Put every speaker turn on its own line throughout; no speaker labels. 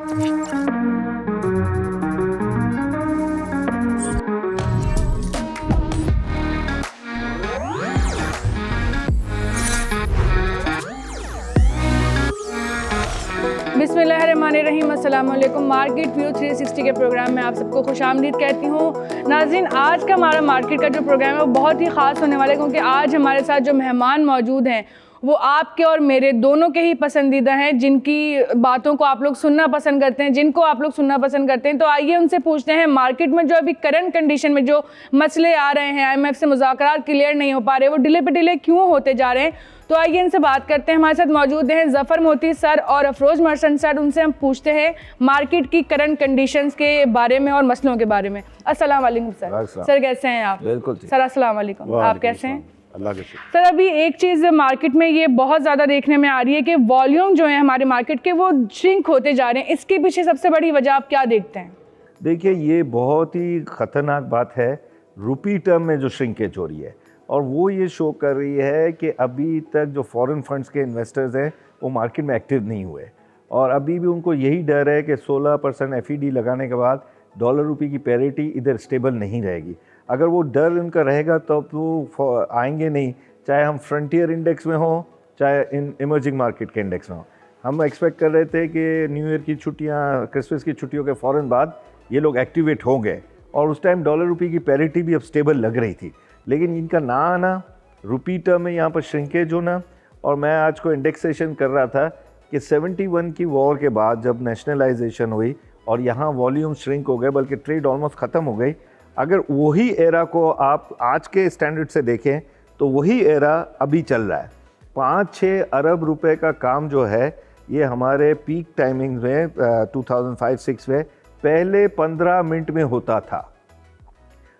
बिस्मिल्लाहिर्रहमानिर्रहीम, अस्सलाम वालेकुम। मार्केट व्यू 360 के प्रोग्राम में आप सबको खुशामदीद कहती हूँ। नाज़रीन, आज का हमारा मार्केट का जो प्रोग्राम है वो बहुत ही ख़ास होने वाला है, क्योंकि आज हमारे साथ जो मेहमान मौजूद हैं वो आपके और मेरे दोनों के ही पसंदीदा हैं, जिनकी बातों को आप लोग सुनना पसंद करते हैं, जिनको आप लोग सुनना पसंद करते हैं। तो आइए उनसे पूछते हैं, मार्केट में जो अभी करंट कंडीशन में जो मसले आ रहे हैं, IMF से मुज़ाकरात क्लियर नहीं हो पा रहे, वो डिले पे डिले क्यों होते जा रहे हैं, तो आइए इनसे बात करते हैं। हमारे साथ मौजूद हैं ज़फ़र मोती सर और अफरोज़ मर्चेंट सर। उनसे हम पूछते हैं मार्केट की करंट कंडीशंस के बारे में और मसलों के बारे में। अस्सलाम वालेकुम सर। सर कैसे हैं आप?
बिल्कुल
सर अस्सलाम वालेकुम, आप कैसे हैं?
अल्लाह के शुक्र।
सर, अभी एक चीज़ मार्केट में ये बहुत ज़्यादा देखने में आ रही है कि वॉल्यूम जो है हमारे मार्केट के वो श्रिंक होते जा रहे हैं। इसके पीछे सबसे बड़ी वजह आप क्या देखते हैं?
देखिए, ये बहुत ही ख़तरनाक बात है। रुपी टर्म में जो श्रिंकेज हो रही है, और वो ये शो कर रही है कि अभी तक जो फॉरेन फंड्स के इन्वेस्टर्स हैं वो मार्केट में एक्टिव नहीं हुए, और अभी भी उनको यही डर है कि 16% FED लगाने के बाद डॉलर रुपये की पैरिटी इधर स्टेबल नहीं रहेगी। अगर वो डर उनका रहेगा तो वो आएंगे नहीं, चाहे हम फ्रंटियर इंडेक्स में हो चाहे इन इमर्जिंग मार्केट के इंडेक्स में हो। हम एक्सपेक्ट कर रहे थे कि न्यू ईयर की छुट्टियाँ, क्रिसमस की छुट्टियों के फ़ौरन बाद ये लोग एक्टिवेट हो गए, और उस टाइम डॉलर रुपये की पैरिटी भी अब स्टेबल लग रही थी। लेकिन इनका ना आना, रुपी टर्म में यहाँ पर श्रिंकेज होना, और मैं आज को इंडेक्सेशन कर रहा था कि 71 की वॉर के बाद जब नेशनलाइजेशन हुई और यहाँ वॉल्यूम श्रिंक हो गए, बल्कि ट्रेड ऑलमोस्ट ख़त्म हो गई। अगर वही एरा को आप आज के स्टैंडर्ड से देखें तो वही एरा अभी चल रहा है। 5-6 अरब रुपए का काम जो है ये हमारे पीक टाइमिंग में 2005-06 में पहले 15 मिनट में होता था।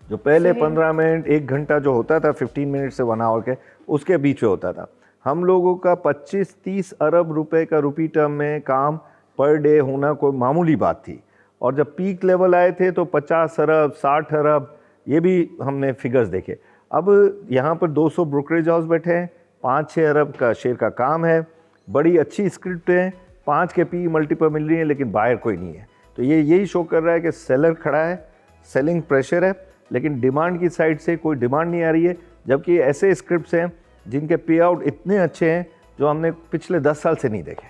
जो पहले 15 मिनट, 1 घंटा जो होता था 15 मिनट से 1 आवर के, उसके बीच में होता था। हम लोगों का 25-30 अरब रुपए का रुपी टर्म में काम पर डे होना कोई मामूली बात थी, और जब पीक लेवल आए थे तो 50 अरब, 60 अरब, ये भी हमने फिगर्स देखे। अब यहाँ पर 200 ब्रोकरेज हाउस बैठे हैं, 5-6 अरब का शेयर का काम है, बड़ी अच्छी स्क्रिप्ट है, 5 के PE मल्टीपल मिल रही है, लेकिन बायर कोई नहीं है। तो ये यही शो कर रहा है कि सेलर खड़ा है, सेलिंग प्रेशर है, लेकिन डिमांड की साइड से कोई डिमांड नहीं आ रही है। जबकि ऐसे स्क्रिप्ट्स हैं जिनके पे आउट इतने अच्छे हैं जो हमने पिछले 10 साल से नहीं देखे।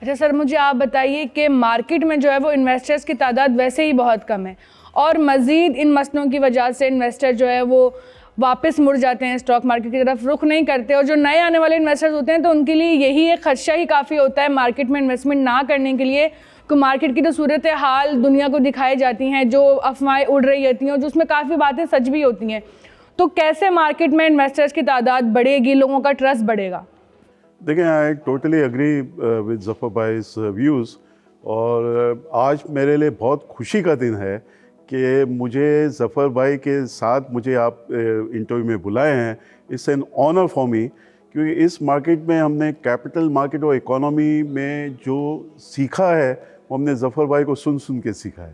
अच्छा सर, मुझे आप बताइए कि मार्केट में जो है वो इन्वेस्टर्स की तादाद वैसे ही बहुत कम है, और मज़ीद इन मसलों की वजह से इन्वेस्टर जो है वो वापस मुड़ जाते हैं, स्टॉक मार्केट की तरफ रुख नहीं करते, और जो नए आने वाले इन्वेस्टर्स होते हैं तो उनके लिए यही एक खदशा ही काफ़ी होता है मार्केट में इन्वेस्टमेंट ना करने के लिए। कि मार्केट की जो सूरत हाल दुनिया को दिखाई जाती हैं, जो अफवाहें उड़ रही होती हैं, और जो उसमें काफ़ी बातें सच भी होती हैं, तो कैसे मार्केट में इन्वेस्टर्स की तादाद बढ़ेगी, लोगों का ट्रस्ट बढ़ेगा?
देखिए, I totally agree with Zafar भाई's व्यूज़, और आज मेरे लिए बहुत खुशी का दिन है कि मुझे ज़फ़र भाई के साथ मुझे आप इंटरव्यू में बुलाए हैं। It's an honour for me, क्योंकि इस मार्केट में हमने कैपिटल मार्केट और इकोनॉमी में जो सीखा है वो हमने ज़फ़र भाई को सुन के सीखा है।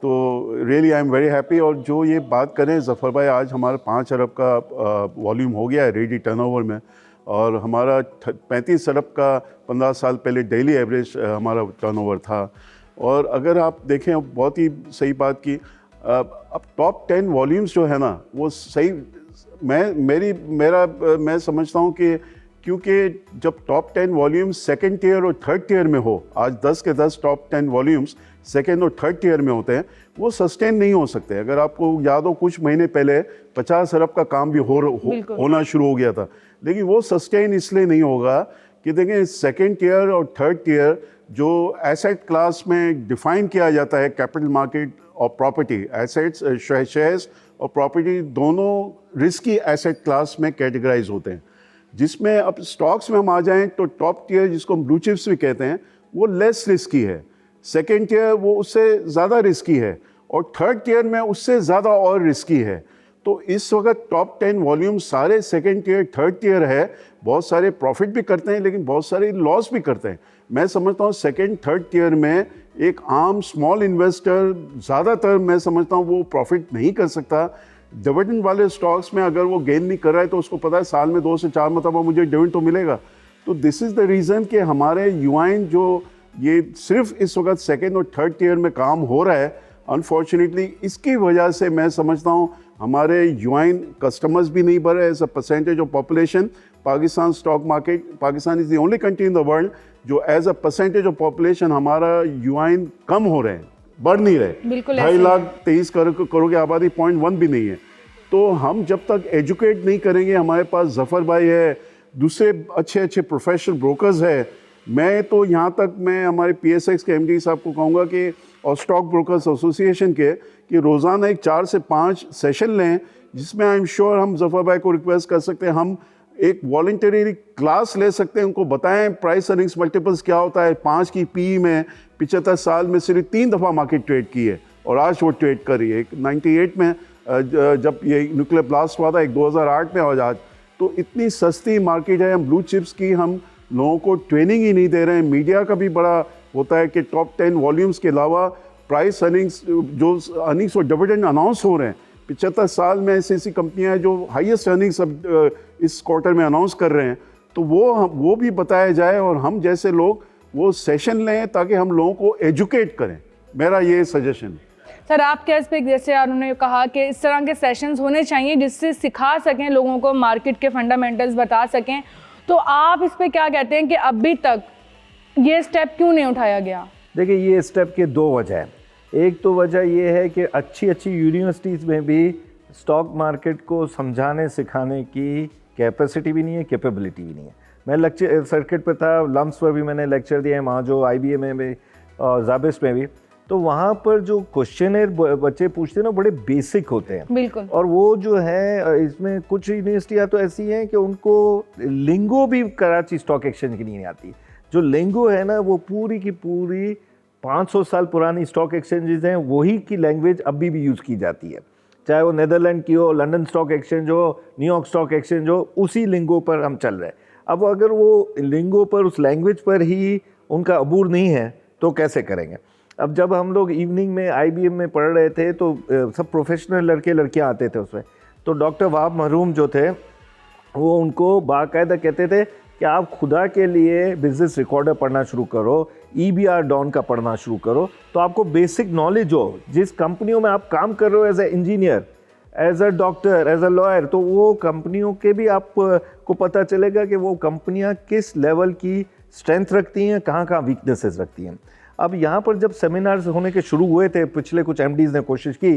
तो really I am very happy. और जो ये बात करें ज़फ़र भाई, आज हमारा 5 अरब का वॉल्यूम हो गया है रेडी टर्नओवर में, और हमारा 35 अरब का 15 साल पहले डेली एवरेज हमारा टर्नओवर था। और अगर आप देखें, बहुत ही सही बात की, अब टॉप 10 वॉल्यूम्स जो है ना वो सही, मैं समझता हूँ कि क्योंकि जब टॉप 10 वॉल्यूम्स सेकंड टियर और थर्ड टियर में हो, आज 10 के 10 टॉप 10 वॉल्यूम्स सेकंड और थर्ड टियर में होते हैं, वो सस्टेन नहीं हो सकते। अगर आपको याद हो, कुछ महीने पहले 50 अरब का काम भी होना शुरू हो गया था, लेकिन वो सस्टेन इसलिए नहीं होगा कि देखें, सेकंड टियर और थर्ड टियर जो एसेट क्लास में डिफाइन किया जाता है, कैपिटल मार्केट और प्रॉपर्टी, एसेट्स, शेयर्स और प्रॉपर्टी दोनों रिस्की एसेट क्लास में कैटेगराइज होते हैं। जिसमें अब स्टॉक्स में हम आ जाएं तो टॉप टियर, जिसको हम ब्लू चिप्स भी कहते हैं, वो लेस रिस्की है, सेकेंड टियर वो उससे ज़्यादा रिस्की है, और थर्ड टियर में उससे ज़्यादा और रिस्की है। तो इस वक्त टॉप 10 वॉल्यूम सारे सेकेंड टियर थर्ड टियर है। बहुत सारे प्रॉफिट भी करते हैं, लेकिन बहुत सारे लॉस भी करते हैं। मैं समझता हूँ सेकेंड थर्ड टियर में एक आम स्मॉल इन्वेस्टर ज़्यादातर, मैं समझता हूँ वो प्रॉफिट नहीं कर सकता। डिविडेंड वाले स्टॉक्स में अगर वो गेन नहीं कर रहा है तो उसको पता है साल में 2 से 4 मरतबा मुझे डिविडेंड तो मिलेगा। तो दिस इज़ द रीज़न कि हमारे युवाइन जो ये सिर्फ इस वक्त सेकेंड और थर्ड टियर में काम हो रहा है। अनफॉर्चुनेटली इसकी वजह से मैं समझता हूँ हमारे यूआईन कस्टमर्स भी नहीं बढ़ रहे as a percentage of population. Pakistan stock market, Pakistan is the only country in the world जो as a percentage of population हमारा यूआईन कम हो रहे हैं, बढ़ नहीं रहे। 2.23 करोड़ की आबादी 0.1 भी नहीं है। तो हम जब तक एजुकेट नहीं करेंगे, हमारे पास जफ़र भाई है, दूसरे अच्छे अच्छे प्रोफेशनल ब्रोकर्स है। मैं तो यहाँ तक मैं हमारे PSX के MD साहब को कहूँगा कि और स्टॉक ब्रोकर्स एसोसिएशन के कि रोज़ाना एक 4 से 5 सेशन लें, जिसमें आई एम श्योर हम जफ़र भाई को रिक्वेस्ट कर सकते हैं, हम एक वॉलंटरी क्लास ले सकते हैं, उनको बताएं प्राइस अर्निंग्स मल्टीपल्स क्या होता है। 5 की PE में 75 साल में सिर्फ 3 दफ़ा मार्केट ट्रेड की है और आज वो ट्रेड कर रही है। एक 98 में जब ये न्यूक्लियर ब्लास्ट हुआ था, एक 2008 में और आज। तो इतनी सस्ती मार्केट है। हम ब्लू चिप्स की हम लोगों को ट्रेनिंग ही नहीं दे रहे हैं। मीडिया का भी बड़ा होता है कि टॉप 10 वॉल्यूम्स के अलावा प्राइस अर्निंग्स, जो अर्निंग्स और डिविडेंड अनाउंस हो रहे हैं, 75 साल में ऐसी कंपनियां हैं जो हाईएस्ट अर्निंग्स अब इस क्वार्टर में अनाउंस कर रहे हैं। तो वो भी बताया जाए और हम जैसे लोग वो सेशन लें ताकि हम लोगों को एजुकेट करें। मेरा ये सजेशन है।
सर आप क्या इस पर, जैसे उन्होंने कहा कि इस तरह के सेशंस होने चाहिए जिससे सिखा सकें लोगों को, मार्केट के फंडामेंटल्स बता सकें, तो आप इस पर क्या कहते हैं कि अभी तक ये स्टेप क्यों नहीं उठाया गया?
देखिए, ये स्टेप के 2 वजह हैं। एक तो वजह ये है कि अच्छी अच्छी यूनिवर्सिटीज़ में भी स्टॉक मार्केट को समझाने सिखाने की कैपेसिटी भी नहीं है, कैपेबिलिटी भी नहीं है। मैं लेक्चर सर्किट पे था, लम्स पर भी मैंने लेक्चर दिए हैं, वहाँ जो IBA में भी और जाबिस्ट में भी, तो वहाँ पर जो क्वेश्चनर बच्चे पूछते हैं ना, बड़े बेसिक होते हैं।
बिल्कुल।
और वो जो है, इसमें कुछ यूनिवर्सिटियाँ तो ऐसी हैं कि उनको लिंगो भी कराची स्टॉक एक्सचेंज की नहीं आती। जो लिंगो है ना, वो पूरी की पूरी 500 साल पुरानी स्टॉक एक्सचेंजेस हैं, वही की लैंग्वेज अभी भी यूज़ की जाती है। चाहे वो नेदरलैंड की हो, लंदन स्टॉक एक्सचेंज हो, न्यूयॉर्क स्टॉक एक्सचेंज हो, उसी लिंगो पर हम चल रहे हैं। अब अगर वो लिंगो पर, उस लैंग्वेज पर ही उनका अबूर नहीं है तो कैसे करेंगे? अब जब हम लोग इवनिंग में IBM में पढ़ रहे थे तो सब प्रोफेशनल लड़के लड़कियां आते थे उसमें, तो डॉक्टर वहाब महरूम जो थे वो उनको बाकायदा कहते थे कि आप खुदा के लिए बिजनेस रिकॉर्डर पढ़ना शुरू करो, EBR डॉन का पढ़ना शुरू करो, तो आपको बेसिक नॉलेज हो। जिस कंपनियों में आप काम कर रहे हो as a engineer, as a doctor, as a lawyer, तो वो कंपनियों के भी आपको पता चलेगा कि वो कंपनियां किस लेवल की स्ट्रेंथ रखती हैं, कहाँ कहाँ वीकनेसेस रखती हैं। अब यहाँ पर जब सेमिनार्स होने के शुरू हुए थे, पिछले कुछ MDs ने कोशिश की,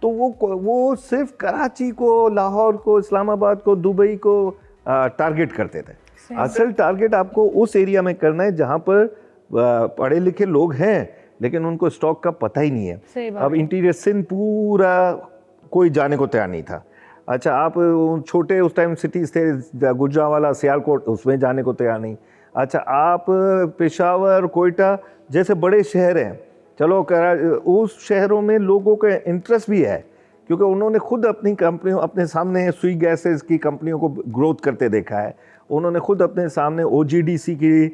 तो वो सिर्फ कराची को, लाहौर को, इस्लामाबाद को, दुबई को टारगेट करते थे। असल टारगेट आपको उस एरिया में करना है जहाँ पर पढ़े लिखे लोग हैं लेकिन उनको स्टॉक का पता ही नहीं है। अब इंटीरियर सिंध पूरा कोई जाने को तैयार नहीं था। अच्छा, आप छोटे उस टाइम सिटीज़ थे, गुजरांवाला, सियालकोट, उसमें जाने को तैयार नहीं। अच्छा, आप पेशावर, कोयटा जैसे बड़े शहर हैं, चलो उस शहरों में लोगों का इंटरेस्ट भी है क्योंकि उन्होंने खुद अपनी कंपनियों, अपने सामने सुई गैसेस की कंपनियों को ग्रोथ करते देखा है। उन्होंने खुद अपने सामने OGDC की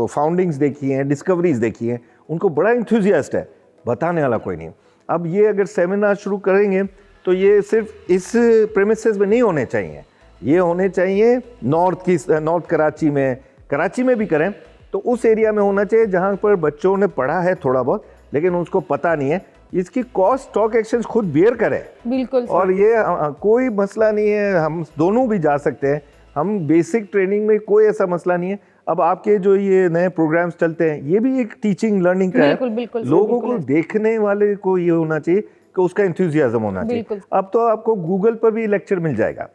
फाउंडिंग्स देखी हैं, डिस्कवरीज देखी हैं, उनको बड़ा इंथुजियास्ट है, बताने वाला कोई नहीं। अब ये अगर सेमिनार शुरू करेंगे तो ये सिर्फ इस प्रेमिसेस में नहीं होने चाहिए, ये होने चाहिए नॉर्थ कराची में भी करें तो उस एरिया में होना चाहिए जहाँ पर बच्चों ने पढ़ा है थोड़ा बहुत लेकिन उसको पता नहीं है। इसकी कॉस्ट स्टॉक एक्सचेंज खुद बेयर करे।
बिल्कुल।
और ये कोई मसला नहीं है, हम दोनों भी जा सकते हैं, हम बेसिक ट्रेनिंग में कोई ऐसा मसला नहीं है। अब आपके जो ये नए प्रोग्राम्स चलते हैं, ये भी एक टीचिंग लर्निंग का है। लोगों को देखने वाले को ये होना चाहिए कि उसका एंथुसियाज्म होना चाहिए। अब तो आपको गूगल पर भी लेक्चर मिल जाएगा,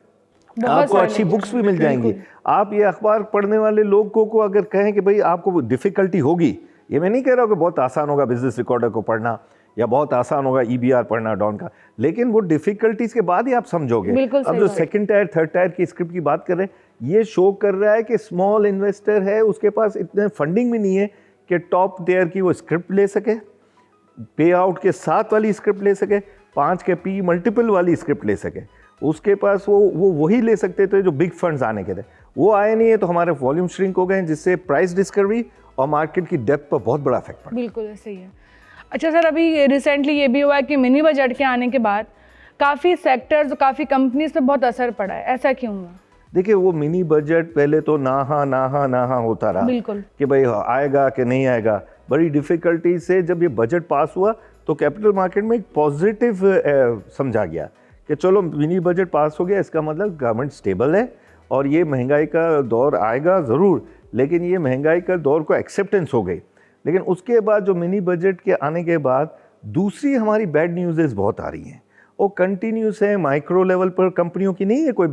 आपको अच्छी बुक्स भी मिल जाएंगी। आप ये अखबार पढ़ने वाले लोगों को अगर कहें कि भाई आपको डिफ़िकल्टी होगी, ये मैं नहीं कह रहा हूँ कि बहुत आसान होगा बिजनेस रिकॉर्डर को पढ़ना या बहुत आसान होगा EBR पढ़ना डॉन का, लेकिन वो डिफ़िकल्टीज के बाद ही आप समझोगे। अब जो सेकंड टायर, थर्ड टायर की स्क्रिप्ट की बात कर रहे हैं, ये शो कर रहा है कि स्मॉल इन्वेस्टर है, उसके पास इतने फंडिंग भी नहीं है कि टॉप टायर की वो स्क्रिप्ट ले सके, पे आउट के 7 वाली स्क्रिप्ट ले सके, 5 के PE मल्टीपल वाली स्क्रिप्ट ले सके। उसके पास वो वही ले सकते थे जो बिग फंड्स आने के थे, वो आए नहीं है, तो हमारे वॉल्यूम श्रिंक हो गए, जिससे प्राइस डिस्कवरी और मार्केट की डेप्थ पर बहुत बड़ा इफेक्ट पड़ा।
बिल्कुल ऐसे ही है। अच्छा सर, अभी रिसेंटली ये भी हुआ है कि मिनी बजट के आने के बाद काफ़ी सेक्टर्स, काफ़ी कंपनीज पे बहुत असर पड़ा है, ऐसा क्यों हुआ?
देखिए वो मिनी बजट पहले तो ना होता रहा
बिल्कुल।
कि भाई आएगा कि नहीं आएगा। बड़ी डिफ़िकल्टी से जब ये बजट पास हुआ तो कैपिटल मार्केट में एक पॉजिटिव समझा गया कि चलो मिनी बजट पास हो गया, इसका मतलब गवर्नमेंट स्टेबल है और ये महंगाई का दौर आएगा ज़रूर, लेकिन ये महंगाई का दौर को एक्सेप्टेंस हो गई। लेकिन उसके बाद जो मिनी बजट के आने के बाद दूसरी हमारी बैड न्यूज़ बहुत आ रही हैं, वो कंटिन्यूस है। माइक्रो लेवल पर कंपनियों की नहीं है कोई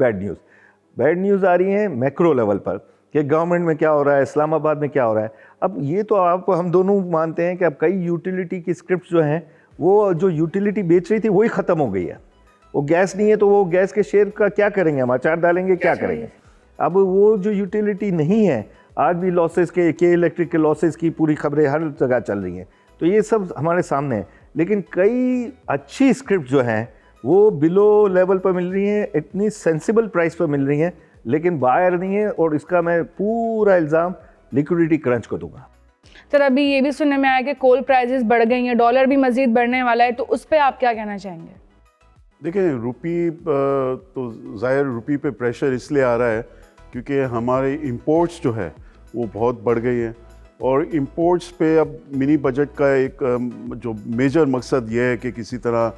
बैड न्यूज़ आ रही है मैक्रो लेवल पर कि गवर्नमेंट में क्या हो रहा है, इस्लामाबाद में क्या हो रहा है। अब ये तो आप हम दोनों मानते हैं कि अब कई यूटिलिटी की स्क्रिप्ट जो हैं वो जो यूटिलिटी बेच रही थी वही ख़त्म हो गई है। वो गैस नहीं है तो वो गैस के शेयर का क्या करेंगे, हम अचार डालेंगे, क्या करेंगे। अब वो जो यूटिलिटी नहीं है, आज भी लॉसेस के इलेक्ट्रिक के लॉसेस की पूरी खबरें हर जगह चल रही हैं। तो ये सब हमारे सामने है, लेकिन कई अच्छी स्क्रिप्ट जो हैं वो बिलो लेवल पर मिल रही हैं, इतनी सेंसिबल प्राइस पर मिल रही हैं, लेकिन बायर नहीं है। और इसका मैं पूरा इल्ज़ाम लिक्विडिटी क्रंच को दूंगा।
सर अभी ये भी सुनने में आया कि कोल प्राइसेस बढ़ गई हैं, डॉलर भी मज़ीद बढ़ने वाला है, तो उस पर आप क्या कहना चाहेंगे?
देखिए रुपी तो ज़ाहिर रुपी पे प्रेशर इसलिए आ रहा है क्योंकि हमारे इंपोर्ट्स जो है वो बहुत बढ़ गई है। और इंपोर्ट्स पे अब मिनी बजट का एक जो मेजर मकसद ये है कि किसी तरह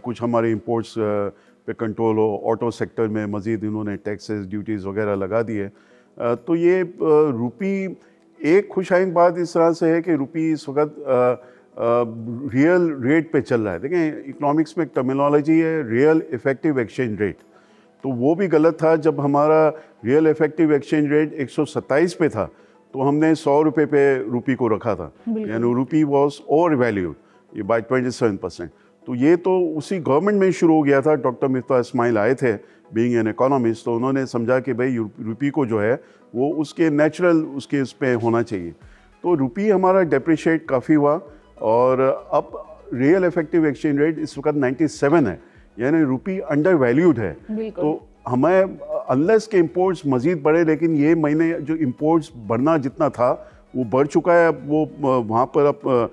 कुछ हमारे इंपोर्ट्स पे कंट्रोल हो। ऑटो सेक्टर में मज़ीद इन्होंने टैक्सेस ड्यूटीज़ वगैरह लगा दिए। तो ये रुपी एक खुशाइन बात इस तरह से है कि रुपी इस वक्त रियल रेट पे चल रहा है। देखें इकोनॉमिक्स में एक टर्मिनोलॉजी है रियल इफ़ेक्टिव एक्सचेंज रेट, तो वो भी गलत था। जब हमारा रियल इफ़ेक्टिव एक्सचेंज रेट 127 पे था तो हमने 100 रुपये पे रुपी को रखा था, यानी rupee was over valued bye 27%। तो ये तो उसी गवर्नमेंट में शुरू हो गया था। डॉक्टर मिफ्ता इस्माइल आए थे बीइंग एन इकोनॉमिस्ट, तो उन्होंने समझा कि भाई रुपी को जो है वो उसके नेचुरल उसके उस पर होना चाहिए। तो रुपी हमारा डेप्रिशिएट काफ़ी हुआ और अब रियल इफेक्टिव एक्सचेंज रेट इस वक्त 97 है, यानी रुपी अंडर वैल्यूड है। तो हमें अनलेस के इंपोर्ट्स मज़ीद बढ़े, लेकिन ये महीने जो इंपोर्ट्स बढ़ना जितना था वो बढ़ चुका है। अब वो वहाँ पर अब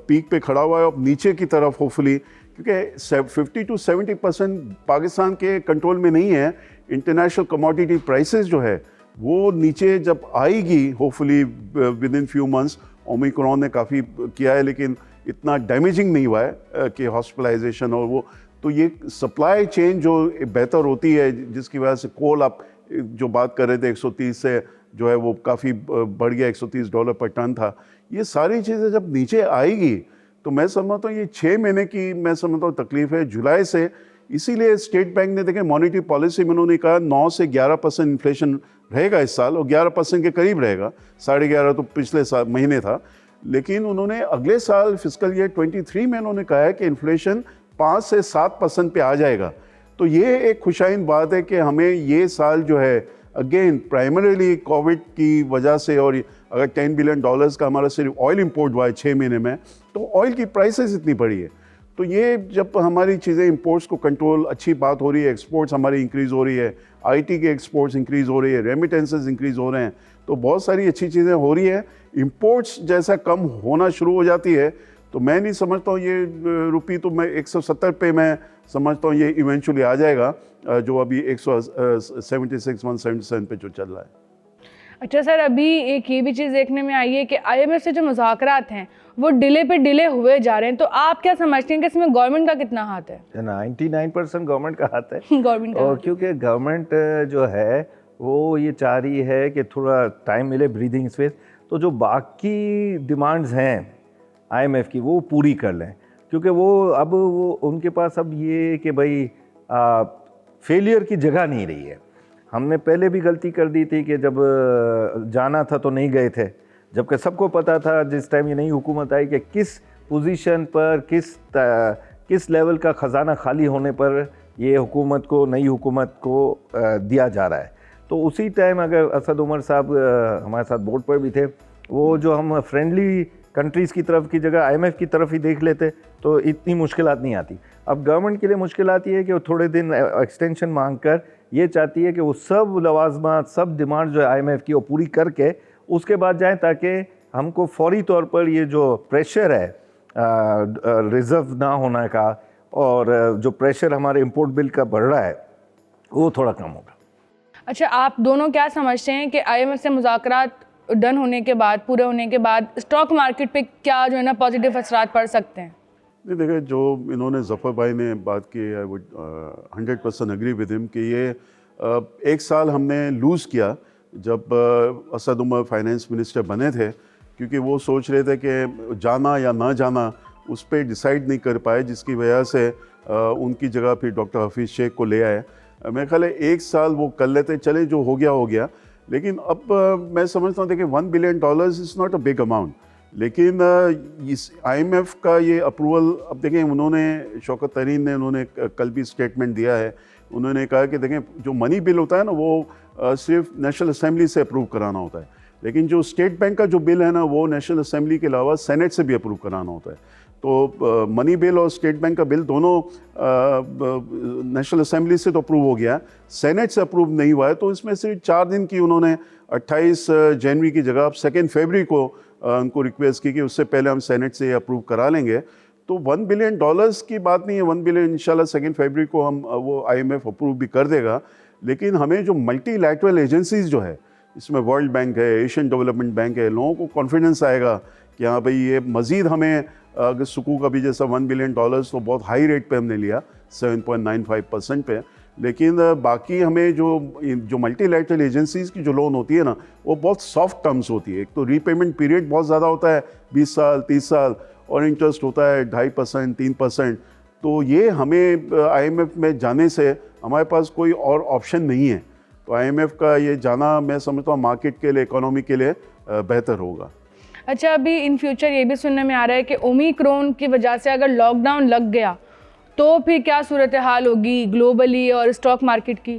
पीक पे खड़ा हुआ है, अब नीचे की तरफ होपफुली, क्योंकि 50 to 70% पाकिस्तान के कंट्रोल में नहीं है। इंटरनेशनल कमोडिटी प्राइसेस जो है वो नीचे जब आएगी hopefully with in few months. Omicron ने काफ़ी किया है लेकिन इतना डैमेजिंग नहीं हुआ है कि हॉस्पिटलाइजेशन और वो। तो ये सप्लाई चेन जो बेहतर होती है जिसकी वजह से कोल आप जो बात कर रहे थे 130 से जो है वो काफ़ी बढ़ गया, $130 पर टन था। ये सारी चीज़ें जब नीचे आएगी तो मैं समझता हूँ ये 6 महीने की मैं समझता हूँ तकलीफ़ है जुलाई से। इसीलिए स्टेट बैंक ने देखें मॉनेटरी पॉलिसी में उन्होंने कहा 9 से 11% इन्फ्लेशन रहेगा इस साल और 11% के करीब रहेगा। 11.5 तो पिछले साल महीने था, लेकिन उन्होंने अगले साल फिस्कल ईयर 23 में उन्होंने कहा है कि इन्फ्लेशन 5 से 7% पे आ जाएगा। तो ये एक खुशाइन बात है कि हमें ये साल जो है अगेन प्राइमरीली कोविड की वजह से, और अगर $10 बिलियन का हमारा सिर्फ ऑयल इंपोर्ट हुआ है 6 महीने में, तो ऑयल की प्राइसेस इतनी बढ़ी है। तो ये जब हमारी चीज़ें इंपोर्ट्स को कंट्रोल अच्छी बात हो रही है, एक्सपोर्ट्स हमारी इंक्रीज़ हो रही है, आईटी के एक्सपोर्ट्स इंक्रीज़ हो रही है, रेमिटेंसेस इंक्रीज़ हो रहे हैं, तो बहुत सारी अच्छी चीज़ें हो रही है। इंपोर्ट्स जैसा कम होना शुरू हो जाती है तो मैं नहीं समझता हूँ ये रुपी तो मैं 170 पे मैं समझता हूँ ये इवेंचुअली आ जाएगा, जो अभी 177 पे जो चल रहा है।
अच्छा सर, अभी एक ये भी चीज़ देखने में आई है कि IMF से जो मुज़ाकरात हैं वो डिले पे डिले हुए जा रहे हैं, तो आप क्या समझते हैं कि इसमें गवर्नमेंट का कितना हाथ है?
99% गवर्नमेंट का हाथ है।
गवर्नमेंट का
और क्योंकि गवर्नमेंट जो है वो ये चाह रही है कि थोड़ा टाइम मिले, ब्रीदिंग स्पेस, तो जो बाकी डिमांड्स हैं IMF की वो पूरी कर लें, क्योंकि वो उनके पास अब ये कि भाई फेलियर की जगह नहीं रही है। हमने पहले भी गलती कर दी थी कि जब जाना था तो नहीं गए थे, जबकि सबको पता था जिस टाइम ये नई हुकूमत आई कि किस पोजीशन पर किस लेवल का ख़जाना खाली होने पर ये हुकूमत को, नई हुकूमत को दिया जा रहा है। तो उसी टाइम अगर असद उमर साहब हमारे साथ बोर्ड पर भी थे, वो जो हम फ्रेंडली कंट्रीज़ की तरफ की जगह IMF की तरफ ही देख लेते तो इतनी मुश्किलात नहीं आती। अब गवर्नमेंट के लिए मुश्किल आती है कि वो थोड़े दिन एक्सटेंशन मांग कर ये चाहती है कि वो सब लवाजमात, सब डिमांड जो है IMF की वो पूरी करके उसके बाद जाएं, ताकि हमको फौरी तौर पर ये जो प्रेशर है रिज़र्व ना होने का और जो प्रेशर हमारे इंपोर्ट बिल का बढ़ रहा है वो थोड़ा कम होगा।
अच्छा, आप दोनों क्या समझते हैं कि IMF से मुज़ाकरात डन होने के बाद, पूरे होने के बाद स्टॉक मार्केट पे क्या जो है ना पॉजिटिव असरात पड़ सकते हैं?
नहीं, देखिए, जो इन्होंने ज़फ़र भाई ने बात की, I would 100% agree with him कि ये एक साल हमने लूज़ किया जब असद उमर फाइनेंस मिनिस्टर बने थे, क्योंकि वो सोच रहे थे कि जाना या ना जाना उस पर डिसाइड नहीं कर पाए, जिसकी वजह से उनकी जगह फिर डॉक्टर हफीज़ शेख को ले आए। मेरे ख्याल है एक साल वो कर लेते, चले, जो हो गया। लेकिन अब मैं समझता हूँ, देखिए, $1 billion is not a big amount, लेकिन इस IMF का ये अप्रूवल, अब देखें, उन्होंने, शौकत तरीन ने, उन्होंने कल भी स्टेटमेंट दिया है। उन्होंने कहा कि देखें, जो मनी बिल होता है ना, वो सिर्फ नेशनल असेंबली से अप्रूव कराना होता है, लेकिन जो स्टेट बैंक का जो बिल है ना, वो नेशनल असेंबली के अलावा सेनेट से भी अप्रूव कराना होता है। तो मनी बिल और स्टेट बैंक का बिल दोनों नेशनल असेंबली से तो अप्रूव हो गया, सेनेट से अप्रूव नहीं हुआ है। तो इसमें सिर्फ 4 दिन की उन्होंने 28 जनवरी की जगह अब 2 फरवरी को उनको रिक्वेस्ट की कि उससे पहले हम सेनेट से अप्रूव करा लेंगे। तो $1 बिलियन की बात नहीं है, 1 बिलियन इंशाल्लाह 2 फरवरी को हम वो IMF अप्रूव भी कर देगा। लेकिन हमें जो मल्टीलैटरल एजेंसीज जो है, इसमें वर्ल्ड बैंक है, एशियन डेवलपमेंट बैंक है, लोगों को कॉन्फिडेंस आएगा कि हाँ भाई, ये मज़ीद हमें, अगर सुकूक का भी जैसा $1 बिलियन तो बहुत हाई रेट पे हमने लिया, 7.95% पे, लेकिन बाकी हमें जो मल्टीलैटरल एजेंसीज की जो लोन होती है ना, वो बहुत सॉफ्ट टर्म्स होती है। एक तो रीपेमेंट पीरियड बहुत ज़्यादा होता है, 20 साल 30 साल, और इंटरेस्ट होता है 2.5% 3%। तो ये हमें IMF में जाने से हमारे पास कोई और ऑप्शन नहीं है। तो IMF का ये जाना, मैं समझता हूँ, मार्केट के लिए, इकोनॉमी के लिए बेहतर होगा।
अच्छा, अभी इन फ्यूचर ये भी सुनने में आ रहा है कि ओमिक्रॉन की वजह से अगर लॉकडाउन लग गया तो फिर क्या सूरत हाल होगी ग्लोबली और स्टॉक मार्केट की?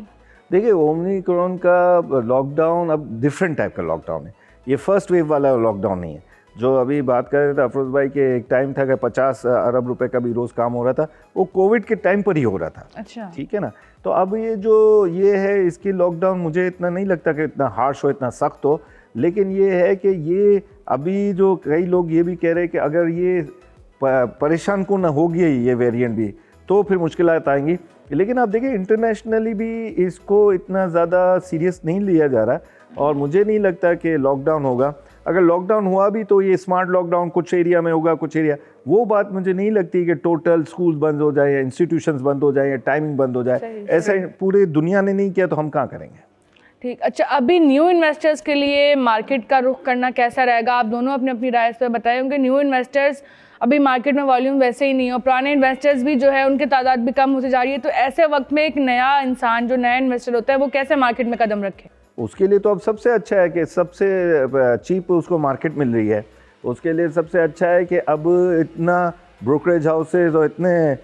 देखिए, ओमिक्रॉन का लॉकडाउन अब डिफरेंट टाइप का लॉकडाउन है। ये फर्स्ट वेव वाला लॉकडाउन नहीं है। जो अभी बात कर रहे थे अफरोज़ भाई के, एक टाइम था कि 50 अरब रुपए का भी रोज़ काम हो रहा था, वो कोविड के टाइम पर ही हो रहा था।
अच्छा,
ठीक है ना। तो अब ये है, इसकी लॉकडाउन मुझे इतना नहीं लगता कि इतना हार्श हो, इतना सख्त हो। लेकिन ये है कि ये अभी जो कई लोग ये भी कह रहे हैं कि अगर ये परेशान को ना होगी ये वेरिएंट भी, तो फिर मुश्किलात आएंगी। लेकिन आप देखिए, इंटरनेशनली भी इसको इतना ज़्यादा सीरियस नहीं लिया जा रहा, और मुझे नहीं लगता कि लॉकडाउन होगा। अगर लॉकडाउन हुआ भी तो ये स्मार्ट लॉकडाउन कुछ एरिया में होगा, कुछ एरिया, वो बात मुझे नहीं लगती कि टोटल स्कूल बंद हो जाए या इंस्टीट्यूशंस बंद हो जाए या टाइमिंग बंद हो जाए। ऐसा पूरे दुनिया ने नहीं किया, तो हम कहाँ करेंगे।
ठीक। अच्छा, अभी न्यू इन्वेस्टर्स के लिए मार्केट का रुख करना कैसा रहेगा? आप दोनों अपनी अपनी राय इस पर बताएं, क्योंकि न्यू इन्वेस्टर्स, अभी मार्केट में वॉल्यूम वैसे ही नहीं हो, पुराने इन्वेस्टर्स भी जो है उनकी तादाद भी कम होती जा रही है। तो ऐसे वक्त में एक नया इंसान, जो नया इन्वेस्टर होता है, वो कैसे मार्केट में कदम रखे?
उसके लिए तो अब सबसे अच्छा है कि सबसे चीप उसको मार्केट मिल रही है। उसके लिए सबसे अच्छा है कि अब इतना ब्रोकरेज हाउसेज और इतने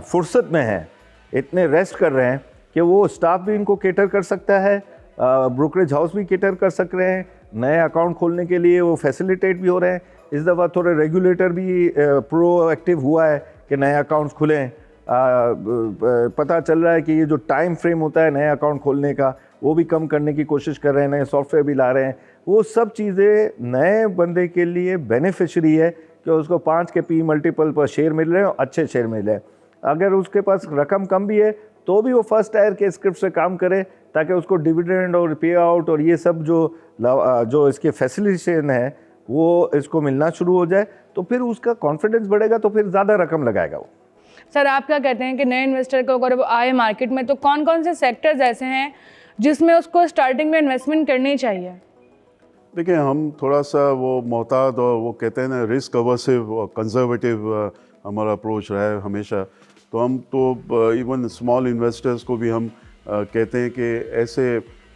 फुर्सत में हैं, इतने रेस्ट कर रहे हैं कि वो स्टाफ भी इनको केटर कर सकता है, ब्रोकरेज हाउस भी केटर कर सक रहे हैं, नए अकाउंट खोलने के लिए वो फैसिलिटेट भी हो रहे हैं। इस दफ़ा थोड़े रेगुलेटर भी प्रोएक्टिव हुआ है कि नए अकाउंट्स खुलें। पता चल रहा है कि ये जो टाइम फ्रेम होता है नए अकाउंट खोलने का, वो भी कम करने की कोशिश कर रहे हैं, नए सॉफ्टवेयर भी ला रहे हैं। वो सब चीज़ें नए बंदे के लिए बेनिफिशरी है कि उसको 5 के P मल्टीपल पर शेयर मिल रहे हैं और अच्छे शेयर मिल रहे हैं। अगर उसके पास रकम कम भी है तो भी वो फर्स्ट टायर के स्क्रिप्ट से काम करे, ताकि उसको डिविडेंड और पे आउट और ये सब जो इसके फैसिलिटेशन है वो इसको मिलना शुरू हो जाए, तो फिर उसका कॉन्फिडेंस बढ़ेगा, तो फिर ज़्यादा रकम लगाएगा वो।
सर, आप क्या कहते हैं कि नए इन्वेस्टर को अगर वो आए मार्केट में, तो कौन कौन से सेक्टर्स ऐसे हैं जिसमें उसको स्टार्टिंग में इन्वेस्टमेंट करनी चाहिए?
देखिए, हम थोड़ा सा वो मोहतात और वो कहते हैं ना, रिस्क अवर्सिव और कंजर्वेटिव हमारा अप्रोच रहा है हमेशा। तो हम तो इवन स्मॉल इन्वेस्टर्स को भी हम कहते हैं कि ऐसे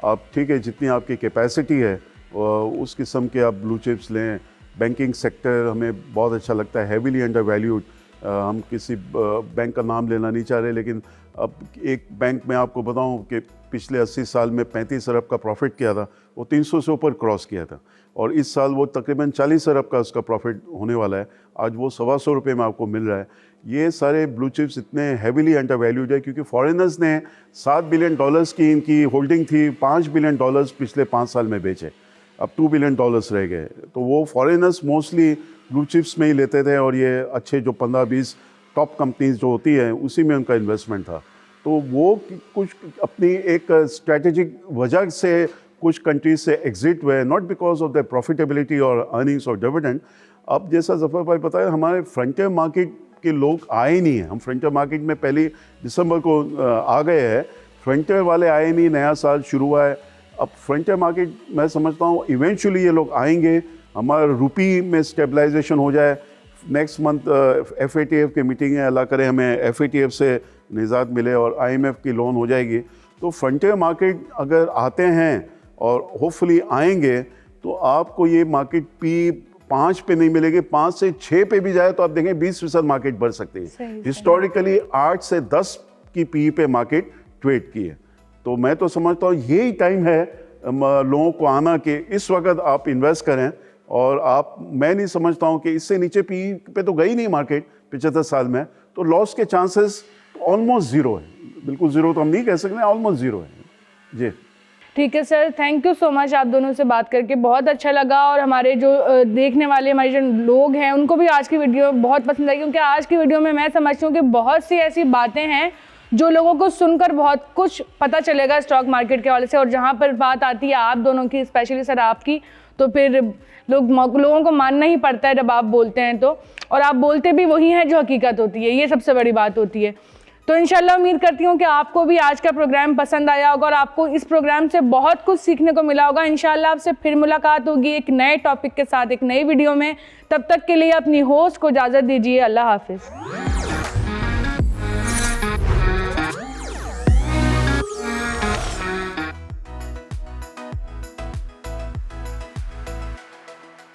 आप, ठीक है, जितनी आपकी कैपेसिटी है उस किस्म के आप ब्लू चिप्स लें। बैंकिंग सेक्टर हमें बहुत अच्छा लगता है, हैवीली अंडर वैल्यूड। हम किसी बैंक का नाम लेना नहीं चाह रहे, लेकिन अब एक बैंक में आपको बताऊं कि पिछले 80 साल में 35 अरब का प्रॉफिट किया था, वो 300 से ऊपर क्रॉस किया था, और इस साल वो तकरीबन 40 अरब का उसका प्रॉफिट होने वाला है। आज वो 125 रुपये में आपको मिल रहा है। ये सारे ब्लू चिप्स इतने हैवीली अंडर वैल्यूड है क्योंकि फॉरेनर्स ने $7 बिलियन की इनकी होल्डिंग थी, $5 बिलियन पिछले 5 साल में बेचे, अब $2 बिलियन रह गए। तो वो फॉरेनर्स मोस्टली ब्लू चिप्स में ही लेते थे, और ये अच्छे जो 15-20 टॉप कंपनीज जो होती हैं उसी में उनका इन्वेस्टमेंट था। तो वो कुछ अपनी एक स्ट्रेटेजिक वजह से कुछ कंट्रीज से एग्जिट हुए, not because of the profitability और अर्निंग्स और डिविडेंड। अब जैसा जफर भाई बताया, हमारे फ्रंटियर मार्केट के लोग आए नहीं हैं। हम फ्रंटियर मार्केट में 1 दिसंबर को आ गए हैं, फ्रंटियर वाले आए नहीं, नया साल शुरू हुआ है। अब फ्रंटियर मार्केट मैं समझता हूँ इवेंचुअली ये लोग आएंगे, हमारा रुपी में स्टेबलाइजेशन हो जाए। नेक्स्ट मंथ FATF की मीटिंग है, अल्लाह करे हमें FATF से निजात मिले और IMF की लोन हो जाएगी। तो फ्रंटियर मार्केट अगर आते हैं और होपफुली आएंगे तो आपको ये मार्केट P5 पे नहीं मिलेगी, 5 से 6 पे भी जाए तो आप देखें 20% मार्केट बढ़ सकती है। हिस्टोरिकली 8 से 10 की PE पे मार्केट ट्रेड की है। तो मैं तो समझता हूँ यही टाइम है लोगों को आना कि इस वक्त आप इन्वेस्ट करें। और आप, मैं नहीं समझता हूँ कि इससे नीचे PE पे तो गई नहीं मार्केट 75 साल में, तो लॉस के चांसेस ऑलमोस्ट ज़ीरो है। बिल्कुल ज़ीरो तो हम नहीं कह सकते, ऑलमोस्ट ज़ीरो है जी।
ठीक है sir, thank you so much. आप दोनों से बात करके बहुत अच्छा लगा और हमारे जो देखने वाले हमारे जो लोग हैं उनको भी आज की वीडियो बहुत पसंद आई, क्योंकि आज की वीडियो में मैं समझती हूँ कि बहुत सी ऐसी बातें हैं जो लोगों को सुनकर बहुत कुछ पता चलेगा स्टॉक मार्केट के हवाले से। और जहाँ पर बात आती है आप दोनों की, स्पेशली सर आपकी, तो फिर लोगों को मानना ही पड़ता है जब आप बोलते हैं तो। और आप बोलते भी वही हैं जो हकीकत होती है, ये सबसे बड़ी बात होती है। तो इंशाल्लाह उम्मीद करती हूँ कि आपको भी आज का प्रोग्राम पसंद आया होगा और आपको इस प्रोग्राम से बहुत कुछ सीखने को मिला होगा। इंशाल्लाह आपसे फिर मुलाकात होगी एक नए टॉपिक के साथ, एक नई वीडियो में। तब तक के लिए अपनी होस्ट को इजाज़त दीजिए। अल्लाह हाफिज़।